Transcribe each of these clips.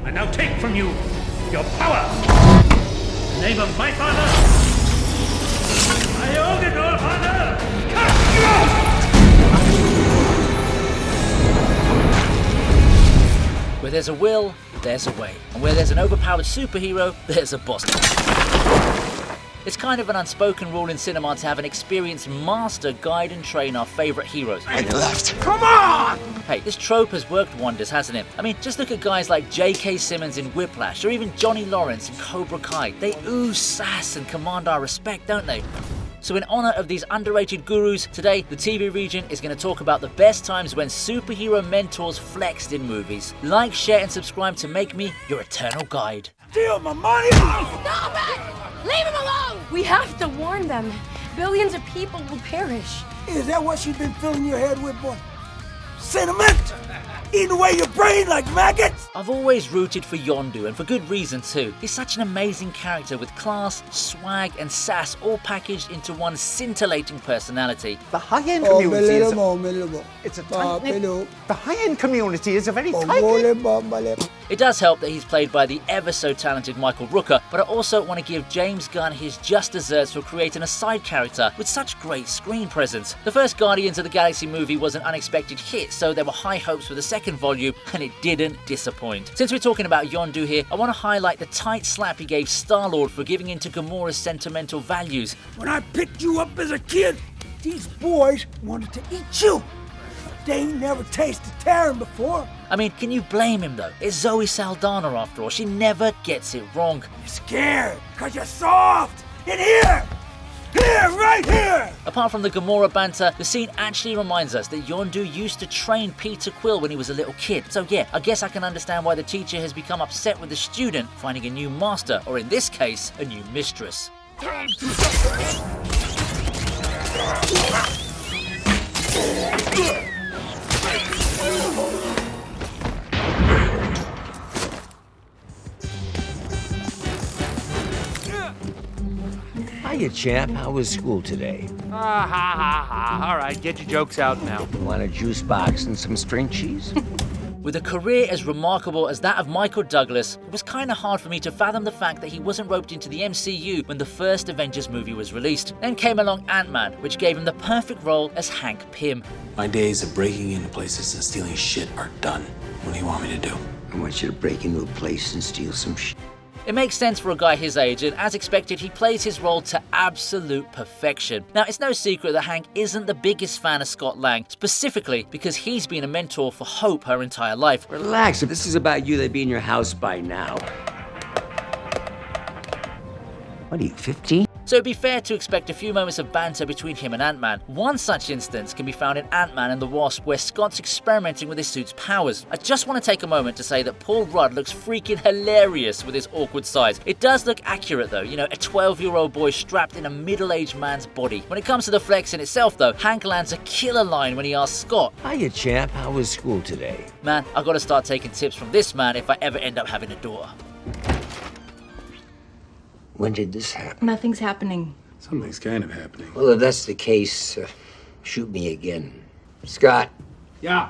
I now take from you your power. In the name of my father, my Ogador father, cut you out! Where there's a will, there's a way. And where there's an overpowered superhero, there's a boss. It's kind of an unspoken rule in cinema to have an experienced master guide and train our favourite heroes. And left. Come on! Hey, this trope has worked wonders, hasn't it? I mean, just look at guys like J.K. Simmons in Whiplash, or even Johnny Lawrence in Cobra Kai. They ooze sass and command our respect, don't they? So in honour of these underrated gurus, today the TV Regent is going to talk about the best times when superhero mentors flexed in movies. Like, share and subscribe to make me your eternal guide. Steal my money! Stop it! Leave him alone! We have to warn them. Billions of people will perish. Is that what you've been filling your head with, boy? Sentiment? Eating away your brain like maggots? I've always rooted for Yondu, and for good reason too. He's such an amazing character with class, swag and sass all packaged into one scintillating personality. The high-end community is a very tight. It does help that he's played by the ever so talented Michael Rooker, but I also want to give James Gunn his just desserts for creating a side character with such great screen presence. The first Guardians of the Galaxy movie was an unexpected hit, so there were high hopes for the second volume, and it didn't disappoint. Since we're talking about Yondu here, I want to highlight the tight slap he gave Star-Lord for giving in to Gamora's sentimental values. When I picked you up as a kid, these boys wanted to eat you. They ain't never tasted Terran before. I mean, can you blame him though? It's Zoe Saldana after all. She never gets it wrong. You're scared, cause you're soft. In here! Here, right here! Apart from the Gamora banter, the scene actually reminds us that Yondu used to train Peter Quill when he was a little kid. So yeah, I guess I can understand why the teacher has become upset with the student finding a new master, or in this case, a new mistress. Hiya, champ. How was school today? Ha ha ha. All right, get your jokes out now. Want a juice box and some string cheese? With a career as remarkable as that of Michael Douglas, it was kind of hard for me to fathom the fact that he wasn't roped into the MCU when the first Avengers movie was released. Then came along Ant-Man, which gave him the perfect role as Hank Pym. My days of breaking into places and stealing shit are done. What do you want me to do? I want you to break into a place and steal some shit. It makes sense for a guy his age, and as expected, he plays his role to absolute perfection. Now, it's no secret that Hank isn't the biggest fan of Scott Lang, specifically because he's been a mentor for Hope her entire life. Relax. If this is about you, they'd be in your house by now. What are you, 15? So it'd be fair to expect a few moments of banter between him and Ant-Man. One such instance can be found in Ant-Man and the Wasp, where Scott's experimenting with his suit's powers. I just want to take a moment to say that Paul Rudd looks freaking hilarious with his awkward size. It does look accurate though, you know, a 12-year-old boy strapped in a middle-aged man's body. When it comes to the flex in itself though, Hank lands a killer line when he asks Scott, Hiya, champ. How was school today? "Man, I gotta start taking tips from this man if I ever end up having a daughter." When did this happen? Nothing's happening. Something's kind of happening. Well, if that's the case, shoot me again. Scott, Yeah.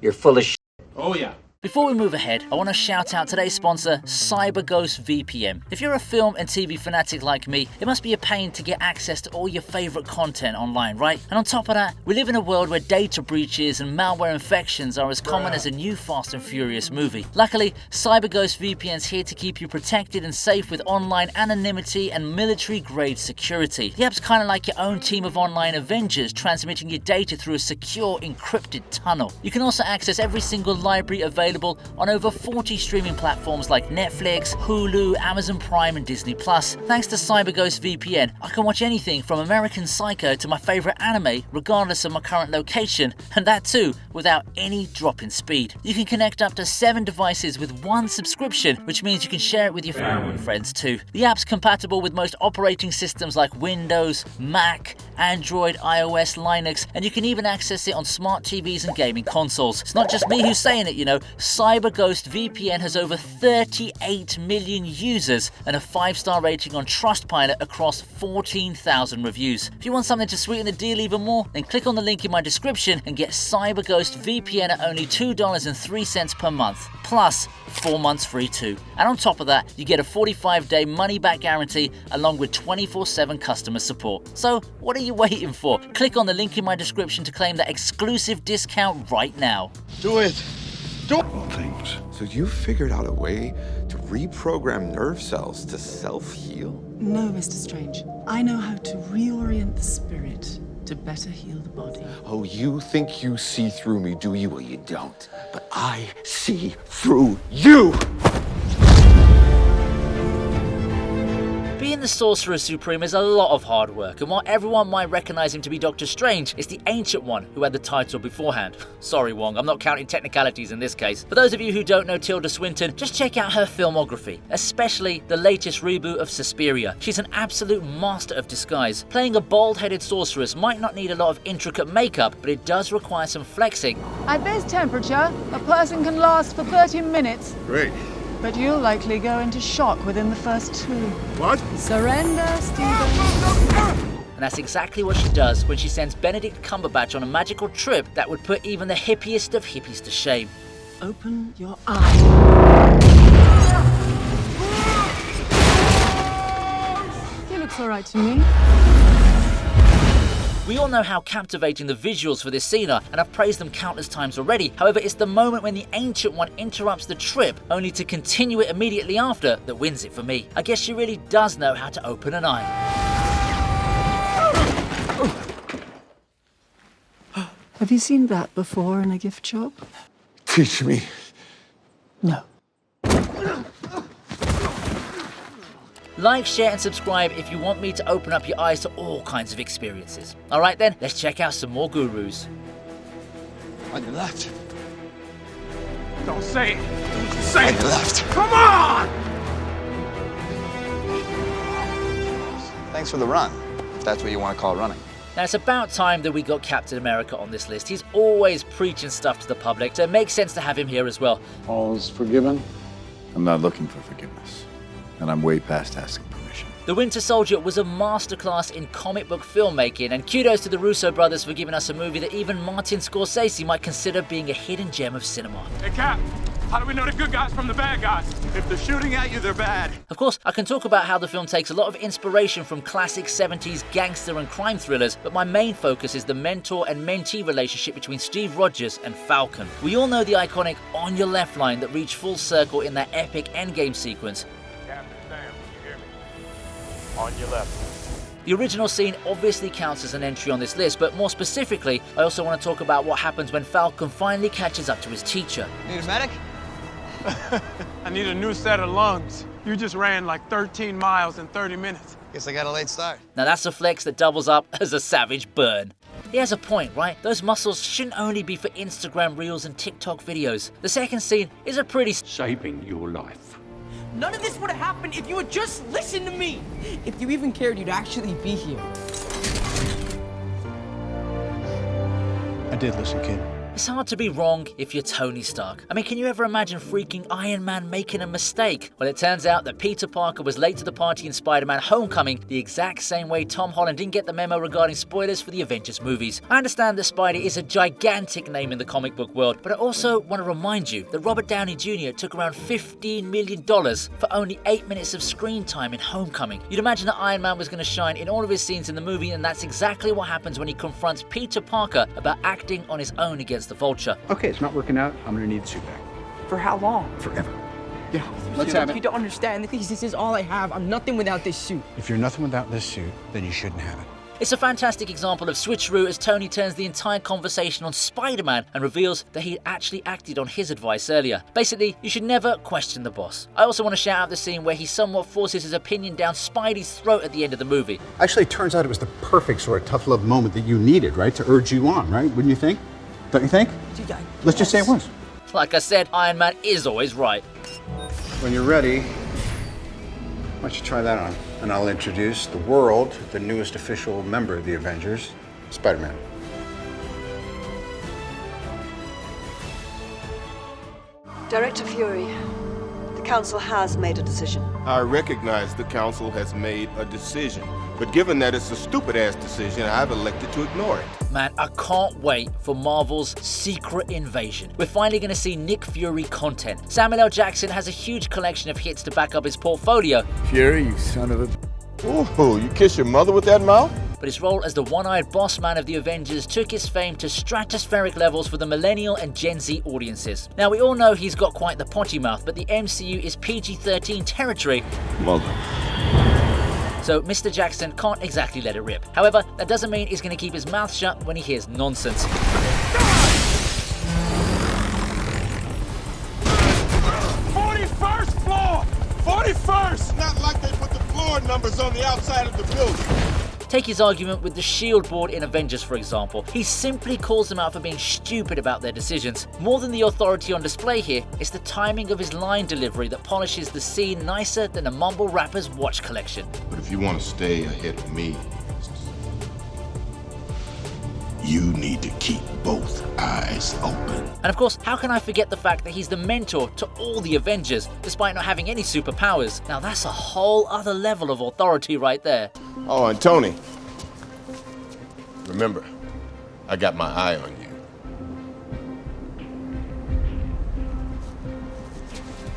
you're full of shit. Oh, yeah. Before we move ahead, I want to shout out today's sponsor, Cyberghost VPN. If you're a film and TV fanatic like me, it must be a pain to get access to all your favourite content online, right? And on top of that, we live in a world where data breaches and malware infections are as common as a new Fast and Furious movie. Luckily, Cyberghost VPN's here to keep you protected and safe with online anonymity and military-grade security. The app's kind of like your own team of online Avengers transmitting your data through a secure, encrypted tunnel. You can also access every single library available on over 40 streaming platforms like Netflix, Hulu, Amazon Prime and Disney+. Thanks to Cyberghost VPN, I can watch anything from American Psycho to my favourite anime regardless of my current location, and that too without any drop in speed. You can connect up to 7 devices with one subscription, which means you can share it with your family and friends too. The app's compatible with most operating systems like Windows, Mac, Android, iOS, Linux, and you can even access it on smart TVs and gaming consoles. It's not just me who's saying it, you know. Cyberghost VPN has over 38 million users and a 5-star rating on Trustpilot across 14,000 reviews. If you want something to sweeten the deal even more, then click on the link in my description and get Cyberghost VPN at only $2.03 per month, plus 4 months free too. And on top of that, you get a 45-day money-back guarantee along with 24/7 customer support. So what are you waiting for? Click on the link in my description to claim that exclusive discount right now. Do it. Things. So you figured out a way to reprogram nerve cells to self-heal? No, Mr. Strange. I know how to reorient the spirit to better heal the body. Oh, you think you see through me, do you? Well, you don't. But I see through you! Being the Sorcerer Supreme is a lot of hard work, and while everyone might recognize him to be Doctor Strange, it's the Ancient One who had the title beforehand. Sorry Wong, I'm not counting technicalities in this case. For those of you who don't know Tilda Swinton, just check out her filmography, especially the latest reboot of Suspiria. She's an absolute master of disguise. Playing a bald-headed sorceress might not need a lot of intricate makeup, but it does require some flexing. At this temperature, a person can last for 30 minutes. Great. But you'll likely go into shock within the first 2. What? Surrender, Stephen. And that's exactly what she does when she sends Benedict Cumberbatch on a magical trip that would put even the hippiest of hippies to shame. Open your eyes. He looks all right to me. We all know how captivating the visuals for this scene are, and I've praised them countless times already. However, it's the moment when the Ancient One interrupts the trip, only to continue it immediately after, that wins it for me. I guess she really does know how to open an eye. Have you seen that before in a gift shop? Teach me. No. Like, share and subscribe if you want me to open up your eyes to all kinds of experiences. Alright then, let's check out some more gurus. On your left. Don't say it. Say On it. your left. Come on! Thanks for the run, if that's what you want to call running. Now it's about time that we got Captain America on this list. He's always preaching stuff to the public, so it makes sense to have him here as well. All's forgiven? I'm not looking for forgiveness, and I'm way past asking permission. The Winter Soldier was a masterclass in comic book filmmaking, and kudos to the Russo brothers for giving us a movie that even Martin Scorsese might consider being a hidden gem of cinema. Hey, Cap, how do we know the good guys from the bad guys? If they're shooting at you, they're bad. Of course, I can talk about how the film takes a lot of inspiration from classic 70s gangster and crime thrillers, but my main focus is the mentor and mentee relationship between Steve Rogers and Falcon. We all know the iconic "on your left" line that reached full circle in that epic endgame sequence. Captain Sam, you hear me? On your left. The original scene obviously counts as an entry on this list, but more specifically, I also want to talk about what happens when Falcon finally catches up to his teacher. Need a medic? I need a new set of lungs. You just ran like 13 miles in 30 minutes. Guess I got a late start. Now that's a flex that doubles up as a savage burn. He has a point, right? Those muscles shouldn't only be for Instagram reels and TikTok videos. The second scene is a pretty Shaping your life. None of this would have happened if you would just listen to me. If you even cared, you'd actually be here. I did listen, kid. It's hard to be wrong if you're Tony Stark. I mean, can you ever imagine freaking Iron Man making a mistake? Well, it turns out that Peter Parker was late to the party in Spider-Man Homecoming the exact same way Tom Holland didn't get the memo regarding spoilers for the Avengers movies. I understand that Spidey is a gigantic name in the comic book world, but I also want to remind you that Robert Downey Jr. took around $15 million for only 8 minutes of screen time in Homecoming. You'd imagine that Iron Man was going to shine in all of his scenes in the movie, and that's exactly what happens when he confronts Peter Parker about acting on his own against the Vulture. Okay, it's not working out. I'm gonna need the suit back. For how long? Forever. Yeah, let's have it. You don't understand. This is all I have. I'm nothing without this suit. If you're nothing without this suit, then you shouldn't have it. It's a fantastic example of switcheroo as Tony turns the entire conversation on Spider-Man and reveals that he actually acted on his advice earlier. Basically, you should never question the boss. I also want to shout out the scene where he somewhat forces his opinion down Spidey's throat at the end of the movie. Actually, it turns out it was the perfect sort of tough love moment that you needed, right? To urge you on, right? Wouldn't you think? Don't you think? Let's just say it was. Like I said, Iron Man is always right. When you're ready, why don't you try that on? And I'll introduce the world, the newest official member of the Avengers, Spider-Man. Director Fury, the Council has made a decision. I recognize the Council has made a decision, but given that it's a stupid-ass decision, I've elected to ignore it. Man, I can't wait for Marvel's Secret Invasion. We're finally going to see Nick Fury content. Samuel L. Jackson has a huge collection of hits to back up his portfolio. Fury, you son of a... Ooh, you kiss your mother with that mouth? But his role as the one-eyed boss man of the Avengers took his fame to stratospheric levels for the millennial and Gen Z audiences. Now, we all know he's got quite the potty mouth, but the MCU is PG-13 territory. Mother. So Mr. Jackson can't exactly let it rip. However, that doesn't mean he's going to keep his mouth shut when he hears nonsense. 41st floor! 41st! Not like they put the floor numbers on the outside of the building. Take his argument with the shield board in Avengers, for example. He simply calls them out for being stupid about their decisions. More than the authority on display here, it's the timing of his line delivery that polishes the scene nicer than a mumble rapper's watch collection. But if you want to stay ahead of me, you need to keep both eyes open. And of course, how can I forget the fact that he's the mentor to all the Avengers, despite not having any superpowers? Now that's a whole other level of authority right there. Oh, and Tony, remember, I got my eye on you.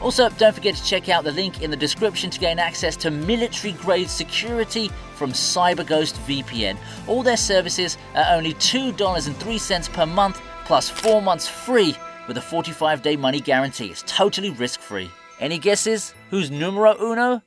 Also, don't forget to check out the link in the description to gain access to military-grade security from Cyberghost VPN. All their services are only $2.03 per month, plus 4 months free with a 45-day money guarantee. It's totally risk-free. Any guesses? Who's numero uno?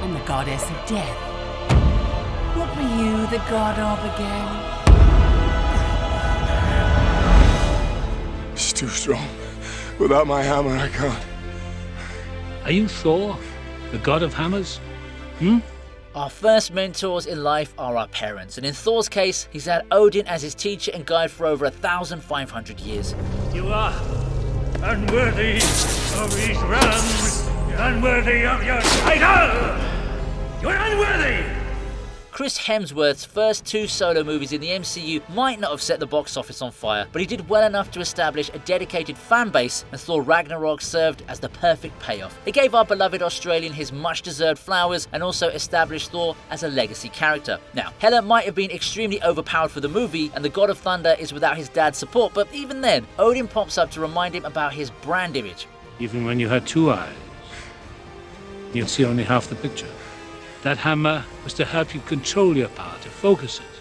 I'm the goddess of death. What were you the god of again? It's too strong. Without my hammer, I can't. Are you Thor, the god of hammers? Our first mentors in life are our parents, and in Thor's case, he's had Odin as his teacher and guide for over 1,500 years. You are unworthy of these realms, unworthy of your title! You're unworthy! Chris Hemsworth's first 2 solo movies in the MCU might not have set the box office on fire, but he did well enough to establish a dedicated fan base, and Thor Ragnarok served as the perfect payoff. It gave our beloved Australian his much-deserved flowers and also established Thor as a legacy character. Now, Hela might have been extremely overpowered for the movie, and the God of Thunder is without his dad's support, but even then, Odin pops up to remind him about his brand image. Even when you had 2 eyes, you'd see only half the picture. That hammer was to help you control your power, to focus it.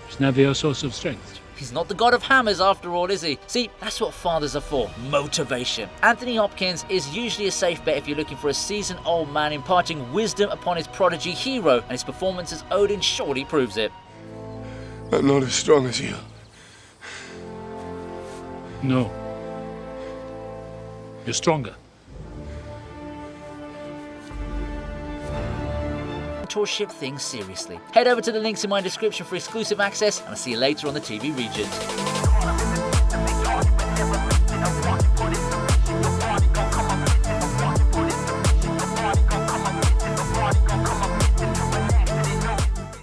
It's never your source of strength. He's not the god of hammers after all, is he? See, that's what fathers are for, motivation. Anthony Hopkins is usually a safe bet if you're looking for a seasoned old man imparting wisdom upon his prodigy hero, and his performance as Odin surely proves it. I'm not as strong as you. No. You're stronger. Mentorship things seriously. Head over to the links in my description for exclusive access, and I'll see you later on the TV Regent.